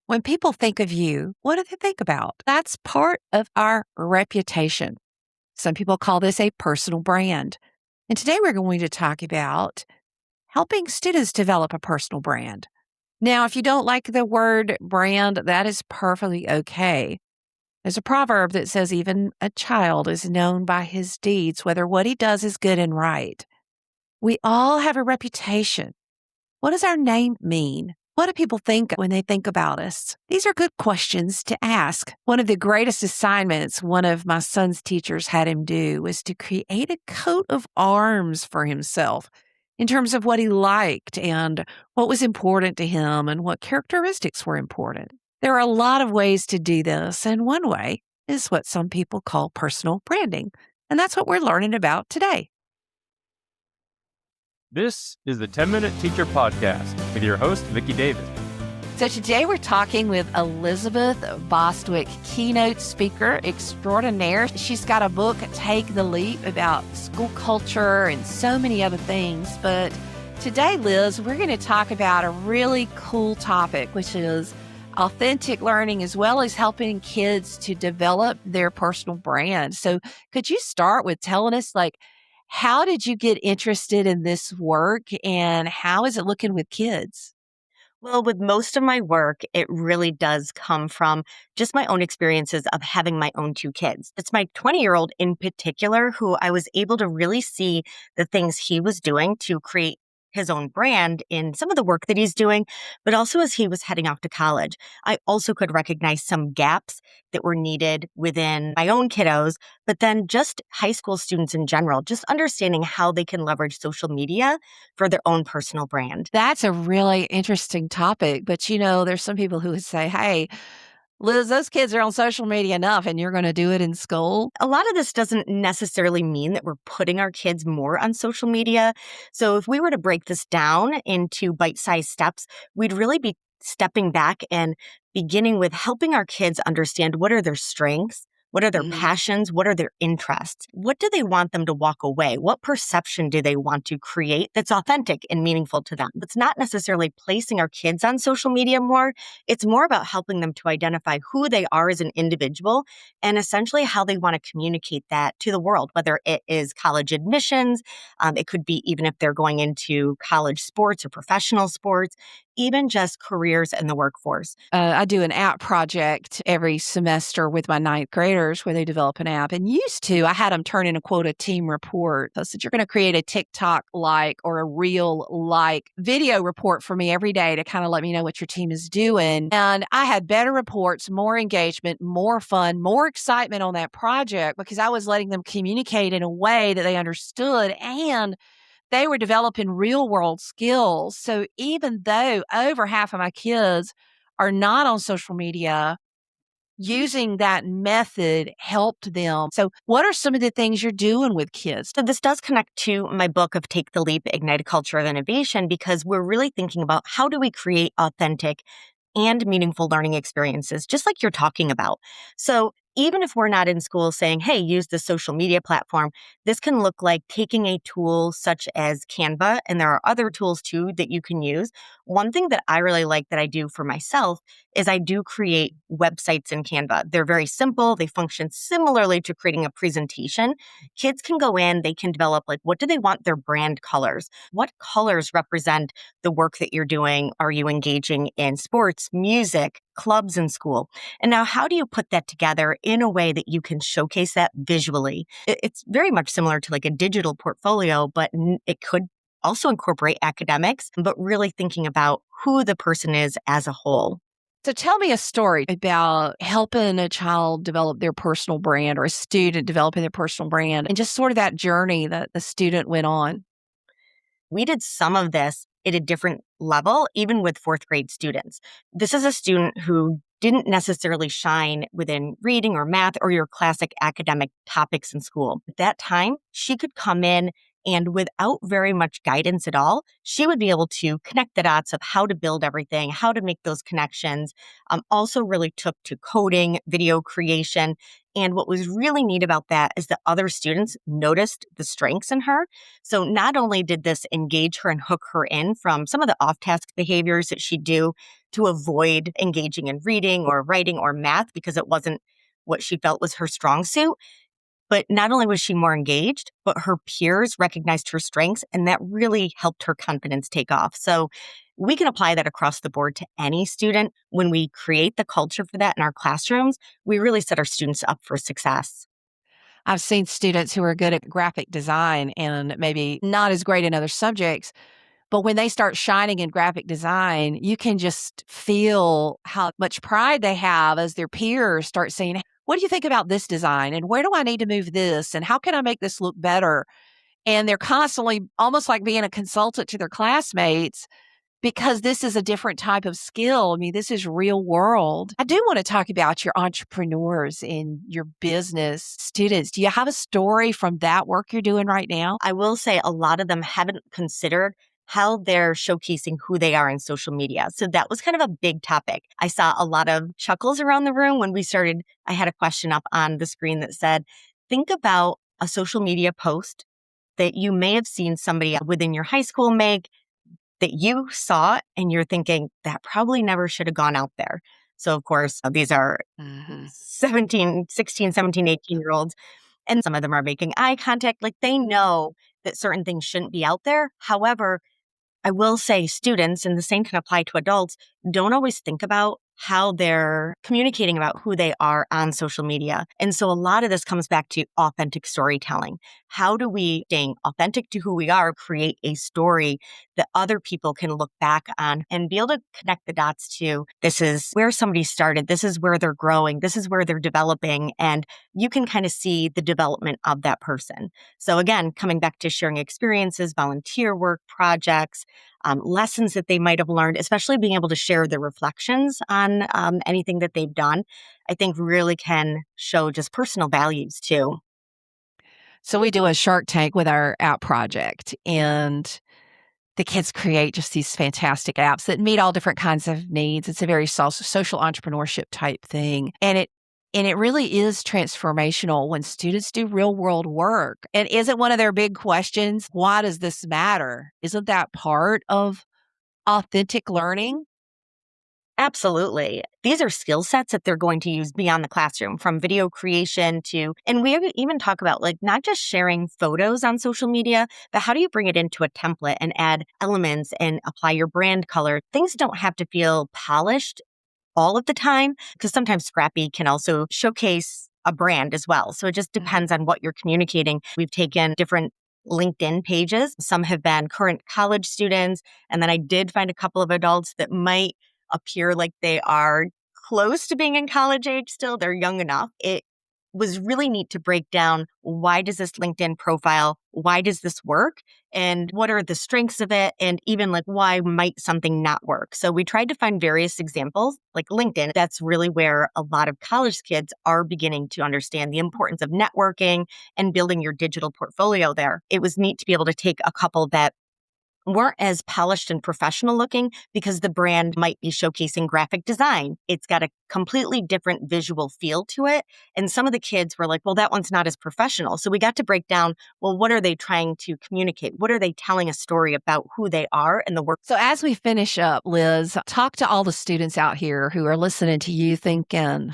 When people think of you, what do they think about? That's part of our reputation. Some people call this a personal brand. And today we're going to talk about helping students develop a personal brand. Now, if you don't like the word brand, that is perfectly okay. There's a proverb that says even a child is known by his deeds, whether what he does is good and right. We all have a reputation. What does our name mean? What do people think when they think about us? These are good questions to ask. One of the greatest assignments one of my son's teachers had him do was to create a coat of arms for himself in terms of what he liked and what was important to him and what characteristics were important. There are a lot of ways to do this, and one way is what some people call personal branding. And that's what we're learning about today. This is the 10-Minute Teacher Podcast with your host, Vicki Davis. So today we're talking with Elisabeth, Bostwick, keynote speaker extraordinaire. She's got a book, Take the Leap, about school culture and so many other things. But today, Liz, we're going to talk about a really cool topic, which is authentic learning as well as helping kids to develop their personal brand. So could you start with telling us, how did you get interested in this work and how is it looking with kids? Well, with most of my work, it really does come from just my own experiences of having my own two kids. It's my 20-year-old in particular who I was able to really see the things he was doing to create his own brand in some of the work that he's doing, but also as he was heading off to college. I also could recognize some gaps that were needed within my own kiddos, but then just high school students in general, just understanding how they can leverage social media for their own personal brand. That's a really interesting topic, but there's some people who would say, hey, Liz, those kids are on social media enough and you're going to do it in school. A lot of this doesn't necessarily mean that we're putting our kids more on social media. So if we were to break this down into bite-sized steps, we'd really be stepping back and beginning with helping our kids understand what are their strengths, what are their passions, what are their interests, what do they want them to walk away, what perception do they want to create that's authentic and meaningful to them. It's not necessarily placing our kids on social media more. It's more about helping them to identify who they are as an individual and essentially how they want to communicate that to the world, whether it is college admissions, it could be even if they're going into college sports or professional sports, even just careers in the workforce. I do an app project every semester with my ninth graders where they develop an app. And I had them turn in a team report. I said, you're going to create a TikTok-like or a Reel-like video report for me every day to kind of let me know what your team is doing. And I had better reports, more engagement, more fun, more excitement on that project because I was letting them communicate in a way that they understood and they were developing real world skills. So even though over half of my kids are not on social media, using that method helped them. So what are some of the things you're doing with kids? So this does connect to my book of Take the Leap, Ignite a Culture of Innovation, because we're really thinking about how do we create authentic and meaningful learning experiences, just like you're talking about. So even if we're not in school saying, hey, use the social media platform, this can look like taking a tool such as Canva, and there are other tools too that you can use. One thing that I really like that I do for myself is I do create websites in Canva. They're very simple. They function similarly to creating a presentation. Kids can go in, they can develop what do they want their brand colors? What colors represent the work that you're doing? Are you engaging in sports, music, clubs in school? And now how do you put that together in a way that you can showcase that visually? It's very much similar to a digital portfolio, but it could also incorporate academics, but really thinking about who the person is as a whole. So tell me a story about helping a child develop their personal brand or a student developing their personal brand and just sort of that journey that the student went on. We did some of this at a different level, even with fourth grade students. This is a student who didn't necessarily shine within reading or math or your classic academic topics in school. At that time, she could come in And without very much guidance at all, she would be able to connect the dots of how to build everything, how to make those connections. Also really took to coding, video creation. And what was really neat about that is that other students noticed the strengths in her. So not only did this engage her and hook her in from some of the off-task behaviors that she'd do to avoid engaging in reading or writing or math because it wasn't what she felt was her strong suit, but not only was she more engaged, but her peers recognized her strengths, and that really helped her confidence take off. So we can apply that across the board to any student. When we create the culture for that in our classrooms, we really set our students up for success. I've seen students who are good at graphic design and maybe not as great in other subjects, but when they start shining in graphic design, you can just feel how much pride they have as their peers start saying, "What do you think about this design? And where do I need to move this? And how can I make this look better?" And they're constantly almost like being a consultant to their classmates because this is a different type of skill. I mean, this is real world. I do want to talk about your entrepreneurs and your business students. Do you have a story from that work you're doing right now? I will say a lot of them haven't considered how they're showcasing who they are in social media. So that was kind of a big topic. I saw a lot of chuckles around the room when we started. I had a question up on the screen that said, think about a social media post that you may have seen somebody within your high school make that you saw and you're thinking that probably never should have gone out there. So of course, these are Mhm. 17, 16, 17, 18-year olds. And some of them are making eye contact. Like they know that certain things shouldn't be out there. However, I will say students, and the same can apply to adults, don't always think about how they're communicating about who they are on social media. And so a lot of this comes back to authentic storytelling. How do we, staying authentic to who we are, create a story that other people can look back on and be able to connect the dots to, this is where somebody started, this is where they're growing, this is where they're developing, and you can kind of see the development of that person. So again, coming back to sharing experiences, volunteer work, projects, lessons that they might have learned, especially being able to share their reflections on anything that they've done, I think really can show just personal values too. So we do a Shark Tank with our app project, and the kids create just these fantastic apps that meet all different kinds of needs. It's a very social entrepreneurship type thing. And it really is transformational when students do real world work. And isn't one of their big questions, why does this matter? Isn't that part of authentic learning? Absolutely. These are skill sets that they're going to use beyond the classroom, from video creation to, and we even talk about like not just sharing photos on social media, but how do you bring it into a template and add elements and apply your brand color? Things don't have to feel polished all of the time, because sometimes scrappy can also showcase a brand as well. So it just Mhm. depends on what you're communicating. We've taken different LinkedIn pages. Some have been current college students. And then I did find a couple of adults that might appear like they are close to being in college age still. They're young enough. It was really neat to break down, why does this LinkedIn profile, why does this work? And what are the strengths of it? And even like, why might something not work? So we tried to find various examples, like LinkedIn. That's really where a lot of college kids are beginning to understand the importance of networking and building your digital portfolio there. It was neat to be able to take a couple that weren't as polished and professional looking because the brand might be showcasing graphic design. It's got a completely different visual feel to it. And some of the kids were like, well, that one's not as professional. So we got to break down, well, what are they trying to communicate? What are they telling a story about who they are and the work? So as we finish up, Liz, talk to all the students out here who are listening to you thinking,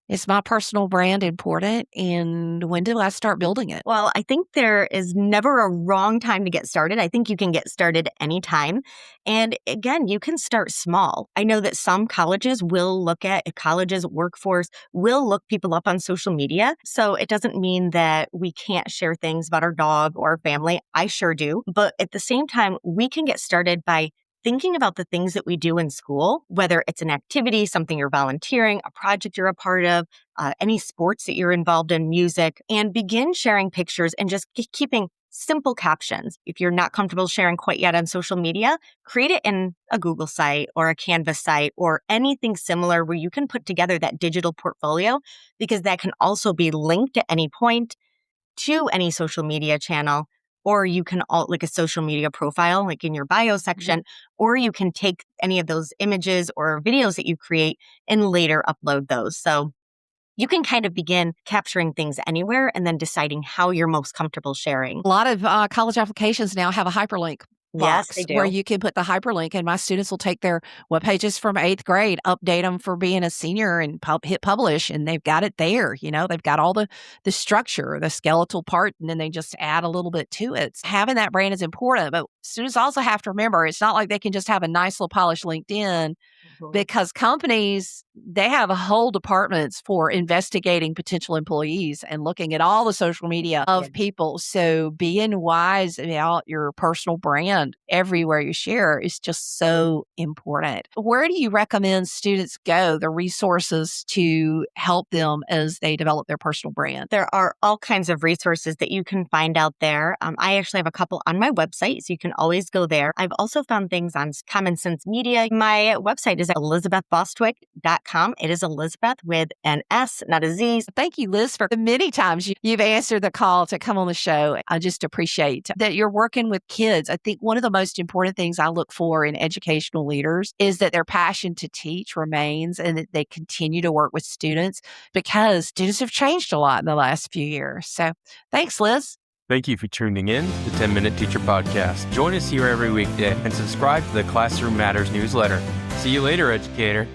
is my personal brand important? And when do I start building it? Well, I think there is never a wrong time to get started. I think you can get started anytime. And again, you can start small. I know that some colleges will look at colleges, workforce will look people up on social media. So it doesn't mean that we can't share things about our dog or our family. I sure do. But at the same time, we can get started by thinking about the things that we do in school, whether it's an activity, something you're volunteering, a project you're a part of, any sports that you're involved in, music, and begin sharing pictures and just keeping simple captions. If you're not comfortable sharing quite yet on social media, create it in a Google site or a Canva site or anything similar where you can put together that digital portfolio, because that can also be linked at any point to any social media channel. or you can like a social media profile, like in your bio section, or you can take any of those images or videos that you create and later upload those. So you can kind of begin capturing things anywhere and then deciding how you're most comfortable sharing. A lot of college applications now have a hyperlink Yes, box they do. where you can put the hyperlink, and my students will take their web pages from 8th grade, update them for being a senior, and hit publish, and they've got it there. They've got all the structure, the skeletal part, and then they just add a little bit to it. Having that brand is important, but students also have to remember it's not like they can just have a nice little polished LinkedIn, because companies, they have whole departments for investigating potential employees and looking at all the social media of people. So being wise about your personal brand everywhere you share is just so important. Where do you recommend students go, the resources to help them as they develop their personal brand? There are all kinds of resources that you can find out there. I actually have a couple on my website, so you can always go there. I've also found things on Common Sense Media. My website is elisabethbostwick.com. It is Elisabeth with an S, not a Z. Thank you, Liz, for the many times you've answered the call to come on the show. I just appreciate that you're working with kids. I think one of the most important things I look for in educational leaders is that their passion to teach remains and that they continue to work with students, because students have changed a lot in the last few years. So thanks, Liz. Thank you for tuning in to the 10-Minute Teacher Podcast. Join us here every weekday and subscribe to the Classroom Matters newsletter. See you later, educator.